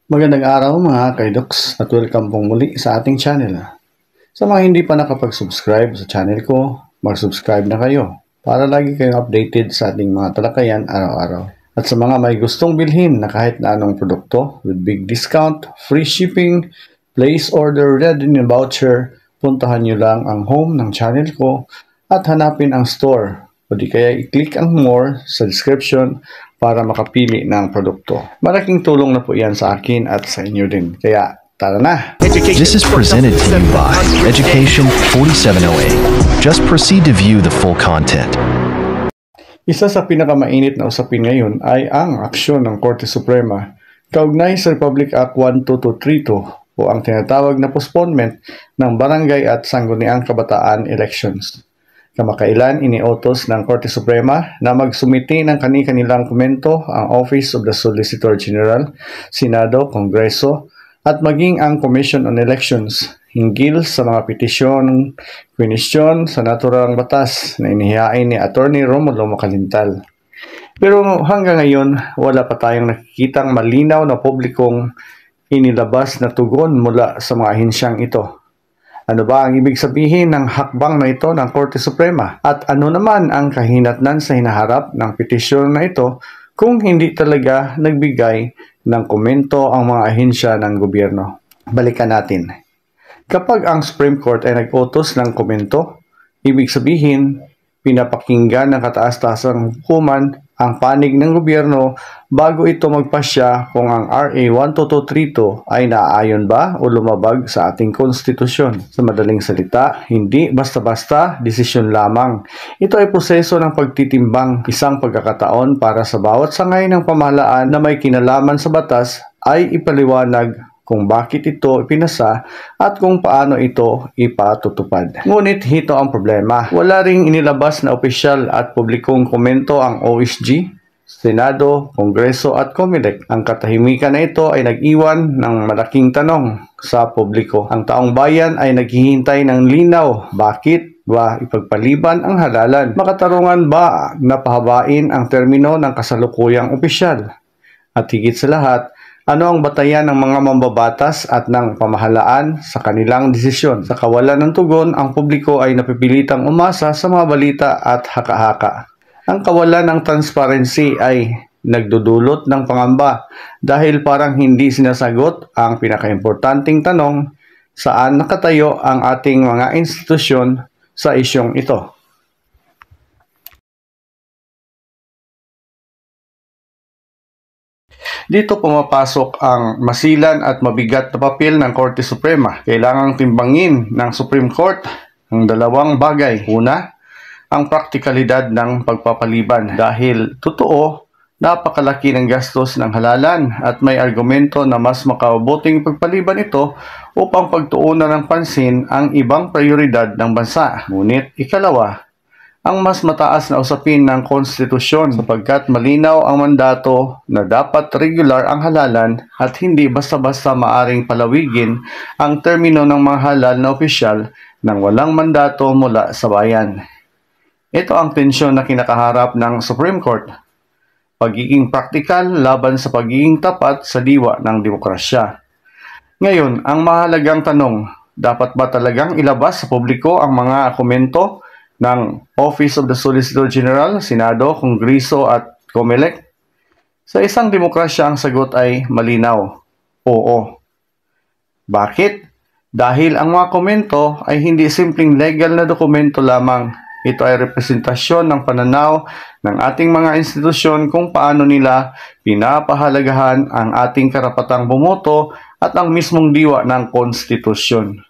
Magandang araw mga kaidoks at welcome pong muli sa ating channel. Sa mga hindi pa nakapag-subscribe sa channel ko, mag-subscribe na kayo para lagi kayong updated sa ating mga talakayan araw-araw. At sa mga may gustong bilhin na kahit na anong produkto with big discount, free shipping, place order, redeem voucher, puntahan nyo lang ang home ng channel ko at hanapin ang store o di kaya i-click ang more sa description para makapili ng produkto. Malaking tulong na po yan sa akin at sa inyo din. Kaya tara na! This is presented to you by Education 4708. Just proceed to view the full content. Isa sa pinakamainit na usapin ngayon ay ang aksyon ng Korte Suprema kaugnay sa Republic Act 12232 o ang tinatawag na postponement ng barangay at sangguniang kabataan elections. Kamakailan iniutos ng Korte Suprema na magsumiti ng kani-kanilang komento ang Office of the Solicitor General, Senado, Kongreso at maging ang Commission on Elections hinggil sa mga petisyon, kwenisyon sa naturang batas na inihain ni Attorney Romulo Macalintal. Pero hanggang ngayon, wala pa tayong nakikitang malinaw na publikong inilabas na tugon mula sa mga ahensyang ito. Ano ba ang ibig sabihin ng hakbang na ito ng Korte Suprema? At ano naman ang kahinatnan sa hinaharap ng petisyon na ito kung hindi talaga nagbigay ng komento ang mga ahensya ng gobyerno? Balikan natin. Kapag ang Supreme Court ay nag-utos ng komento, ibig sabihin, pinapakinggan ng kataas-taasang hukuman ang panig ng gobyerno bago ito magpasya kung ang RA 12232 ay naaayon ba o lumabag sa ating konstitusyon. Sa madaling salita, hindi basta-basta desisyon lamang. Ito ay proseso ng pagtitimbang, isang pagkakataon para sa bawat sangay ng pamahalaan na may kinalaman sa batas ay ipaliwanag kung bakit ito ipinasa at kung paano ito ipatutupad. Ngunit hito ang problema. Wala ring inilabas na opisyal at publikong komento ang OSG, Senado, Kongreso at COMELEC. Ang katahimikan na ito ay nag-iwan ng malaking tanong sa publiko. Ang taong bayan ay naghihintay ng linaw. Bakit ba ipagpaliban ang halalan? Makatarungan ba na pahabain ang termino ng kasalukuyang opisyal? At higit sa lahat, ano ang batayan ng mga mambabatas at ng pamahalaan sa kanilang desisyon? Sa kawalan ng tugon, ang publiko ay napipilitang umasa sa mga balita at haka-haka. Ang kawalan ng transparency ay nagdudulot ng pangamba dahil parang hindi sinasagot ang pinakaimportanteng tanong, saan nakatayo ang ating mga institusyon sa isyong ito? Dito pumapasok ang masilan at mabigat na papel ng Korte Suprema. Kailangang timbangin ng Supreme Court ang dalawang bagay. Una, ang praktikalidad ng pagpapaliban. Dahil totoo, napakalaki ng gastos ng halalan at may argumento na mas makabuting pagpaliban ito upang pagtuunan ng pansin ang ibang prioridad ng bansa. Ngunit ikalawa, ang mas mataas na usapin ng konstitusyon sapagkat malinaw ang mandato na dapat regular ang halalan at hindi basta-basta maaring palawigin ang termino ng mga halal na opisyal nang walang mandato mula sa bayan. Ito ang tensyon na kinakaharap ng Supreme Court. Pagiging praktikal laban sa pagiging tapat sa diwa ng demokrasya. Ngayon, ang mahalagang tanong, dapat ba talagang ilabas sa publiko ang mga komento ng Office of the Solicitor General, Senado, Kongreso at COMELEC? Sa isang demokrasya, ang sagot ay malinaw. Oo. Bakit? Dahil ang mga komento ay hindi simpleng legal na dokumento lamang. Ito ay representasyon ng pananaw ng ating mga institusyon kung paano nila pinapahalagahan ang ating karapatang bumoto at ang mismong diwa ng konstitusyon.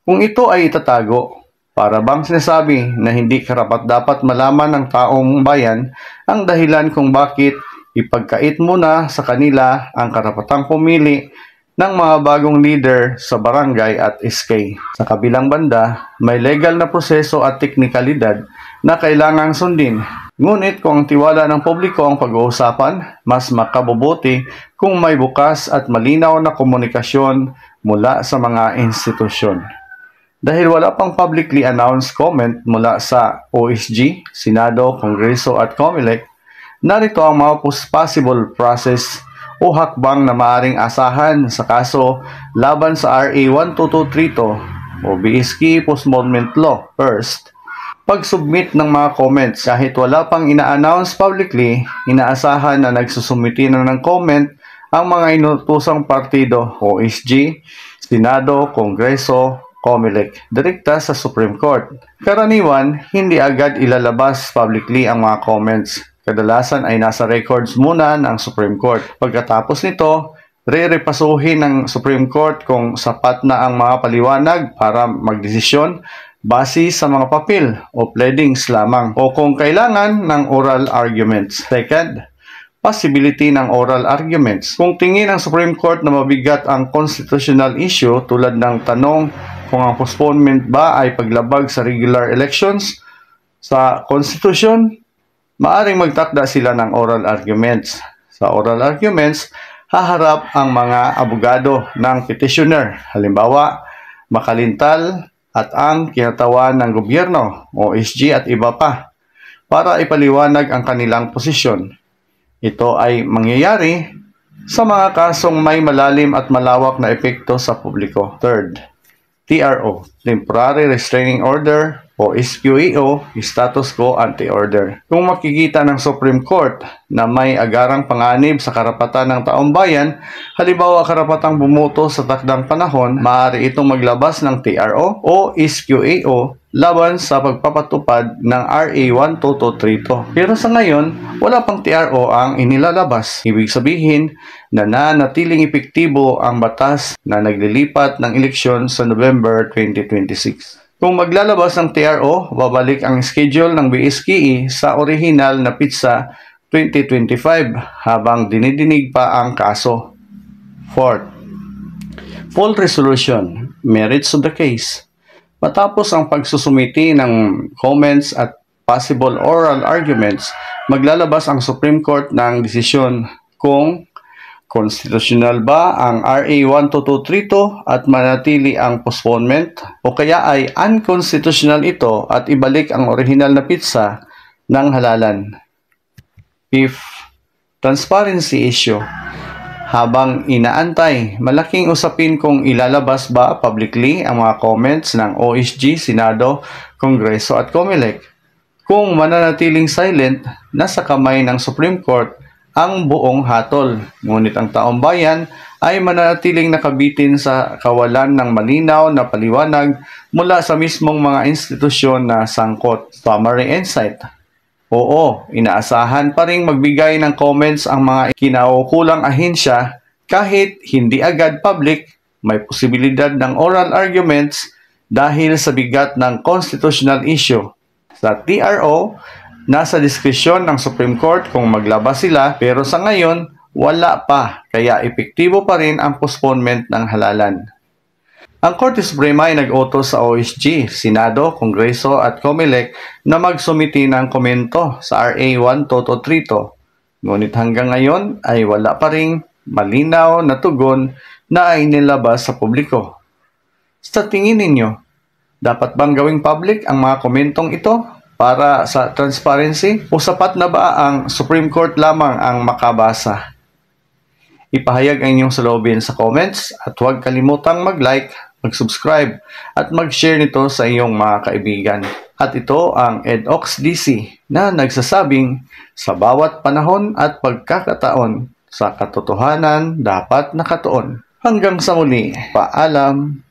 Kung ito ay itatago, para bang sinasabi na hindi karapat-dapat malaman ng taong bayan ang dahilan kung bakit ipagkait muna sa kanila ang karapatang pumili ng mga bagong leader sa barangay at SK. Sa kabilang banda, may legal na proseso at teknikalidad na kailangang sundin. Ngunit kung ang tiwala ng publiko ang pag-uusapan, mas makabubuti kung may bukas at malinaw na komunikasyon mula sa mga institusyon. Dahil wala pang publicly announced comment mula sa OSG, Senado, Kongreso at COMELEC, narito ang mga possible process o hakbang na maaaring asahan sa kaso laban sa RA 12232 o BSK Postponement Law. First, pag-submit ng mga comments kahit wala pang ina-announce publicly, inaasahan na nagsusumiti na ng comment ang mga inutusang partido o SG, Senado, Kongreso, COMELEC, direkta sa Supreme Court. Karaniwan, hindi agad ilalabas publicly ang mga comments. Kadalasan ay nasa records muna ng Supreme Court. Pagkatapos nito, re-repasuhin ng Supreme Court kung sapat na ang mga paliwanag para magdesisyon base sa mga papel o pleadings lamang o kung kailangan ng oral arguments. Second, possibility ng oral arguments. Kung tingin ng Supreme Court na mabigat ang constitutional issue tulad ng tanong kung ang postponement ba ay paglabag sa regular elections sa Constitution, maaring magtakda sila ng oral arguments. Sa oral arguments, haharap ang mga abogado ng petitioner, halimbawa, makalintal at ang kinatawan ng gobyerno o SG at iba pa, para ipaliwanag ang kanilang posisyon. Ito ay mangyayari sa mga kasong may malalim at malawak na epekto sa publiko. Third, TRO, Temporary Restraining Order o SQEO, Status Quo Ante Order. Kung makikita ng Supreme Court na may agarang panganib sa karapatan ng taong bayan, halimbawa karapatang bumuto sa takdang panahon, maaari itong maglabas ng TRO o SQEO laban sa pagpapatupad ng RA 12232. Pero sa ngayon, wala pang TRO ang inilalabas. Ibig sabihin na nanatiling epektibo ang batas na naglilipat ng eleksyon sa November 2026. Kung maglalabas ng TRO, babalik ang schedule ng BSKE sa orihinal na pitsa 2025 habang dinidinig pa ang kaso. Fourth, full resolution, merits of the case. Matapos ang pagsusumiti ng comments at possible oral arguments, maglalabas ang Supreme Court ng desisyon kung constitutional ba ang RA 12232 at manatili ang postponement o kaya ay unconstitutional ito at ibalik ang orihinal na pitsa ng halalan. Fifth, transparency issue. Habang inaantay, malaking usapin kung ilalabas ba publicly ang mga comments ng OSG, Senado, Kongreso at COMELEC. Kung mananatiling silent, nasa kamay ng Supreme Court ang buong hatol. Ngunit ang taong bayan ay mananatiling nakabitin sa kawalan ng malinaw na paliwanag mula sa mismong mga institusyon na sangkot. Summary insight. Oo, inaasahan pa ring magbigay ng comments ang mga kinaukulang ahensya kahit hindi agad public, may posibilidad ng oral arguments dahil sa bigat ng constitutional issue. Sa TRO, nasa diskresyon ng Supreme Court kung maglabas sila pero sa ngayon, wala pa kaya epektibo pa rin ang postponement ng halalan. Ang Korte Suprema ay nag-utos sa OSG, Senado, Kongreso at COMELEC na magsumiti ng komento sa RA 12232. Ngunit hanggang ngayon ay wala pa ring malinaw na tugon na inilabas sa publiko. Sa tingin ninyo, dapat bang gawing public ang mga komentong ito para sa transparency o sapat na ba ang Supreme Court lamang ang makabasa? Ipahayag ang inyong saloobin sa comments at huwag kalimutang mag-like, mag-subscribe at mag-share nito sa iyong mga kaibigan. At ito ang EDOX DC na nagsasabing sa bawat panahon at pagkakataon sa katotohanan dapat nakatuon. Hanggang sa muli, paalam!